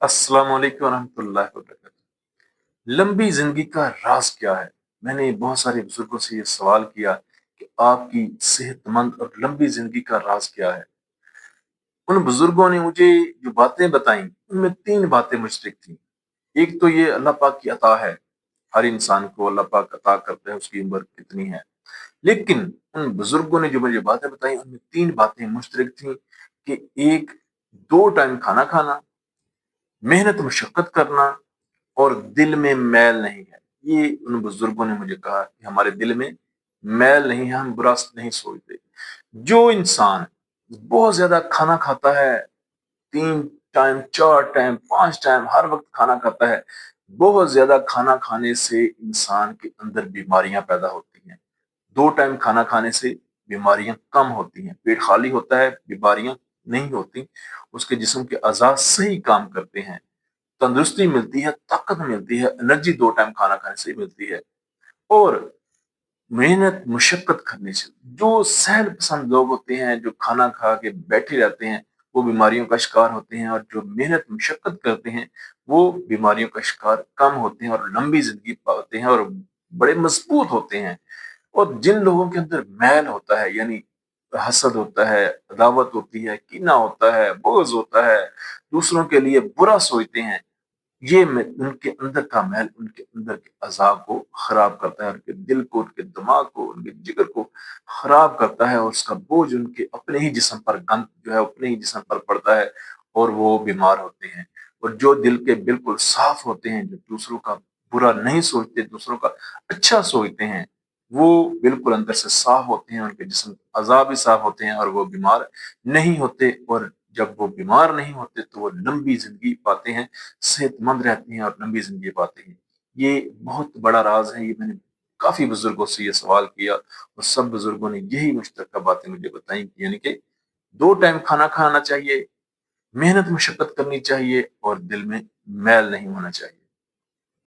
अस्सलाम वालेकुम रहमतुल्लाहि व बरकातहू। लंबी जिंदगी का राज क्या है? मैंने बहुत सारे बुजुर्गों से ये सवाल किया कि आपकी सेहतमंद और लंबी जिंदगी का राज क्या है। उन बुजुर्गों ने मुझे जो बातें बताई, उनमें तीन बातें मुश्तरक थी। एक तो ये अल्लाह पाक की अता है, हर इंसान को अल्लाह पाक अता करता है, उसकी उम्र कितनी है। लेकिन उन बुजुर्गों ने जो मुझे बातें बताई, उनमें तीन बातें मुश्तरक थी कि एक, दो टाइम खाना खाना, मेहनत मशक्कत करना और दिल में मैल नहीं है। ये उन बुजुर्गों ने मुझे कहा कि हमारे दिल में मैल नहीं है, हम बुरा नहीं सोचते। जो इंसान बहुत ज्यादा खाना खाता है, 3 टाइम, 4 टाइम, 5 टाइम हर वक्त खाना खाता है, बहुत ज्यादा खाना खाने से इंसान के अंदर बीमारियां पैदा होती हैं। 2 टाइम खाना खाने से बीमारियां कम होती हैं, पेट खाली होता है, बीमारियां नहीं होती, उसके जिस्म के अज़ा सही काम करते हैं, तंदुरुस्ती मिलती है, ताकत मिलती है, एनर्जी 2 टाइम खाना खाने से मिलती है। और मेहनत मुशक्कत करने से, जो सहल पसंद लोग होते हैं, जो खाना खा के बैठे रहते हैं, वो बीमारियों का शिकार होते हैं, और जो मेहनत मुशक्कत करते हैं, वो बीमारियों का शिकार कम होते हैं और लंबी जिंदगी पाते हैं और बड़े मजबूत होते हैं। और जिन लोगों के अंदर मैल होता है, यानी हसद होता है, अदावत होती है, कीना होता है, बुग़्ज़ होता है, दूसरों के लिए बुरा सोचते हैं, ये उनके अंदर का मैल उनके अंदर के अज़ा को खराब करता है, उनके दिल को, उनके दिमाग को, उनके जिगर को खराब करता है, और उसका बोझ उनके अपने ही जिस्म पर, गंद जो है अपने ही जिस्म पर पड़ता है, और वो बीमार होते हैं। और जो दिल के बिल्कुल साफ होते हैं, जो दूसरों का बुरा नहीं सोचते, दूसरों का अच्छा सोचते हैं, वो बिल्कुल अंदर से साफ होते हैं, उनके जिस्म के अज़ा भी साफ होते हैं, और वो बीमार नहीं होते। और जब वो बीमार नहीं होते तो वो लंबी जिंदगी पाते हैं, सेहतमंद रहते हैं और लंबी जिंदगी पाते हैं। ये बहुत बड़ा राज है। ये मैंने काफी बुजुर्गों से ये सवाल किया, और सब बुजुर्गों ने यही मुश्तरका बातें मुझे बताई कि यानी कि 2 टाइम खाना खाना चाहिए, मेहनत मशक्कत करनी चाहिए, और दिल में मैल नहीं होना चाहिए।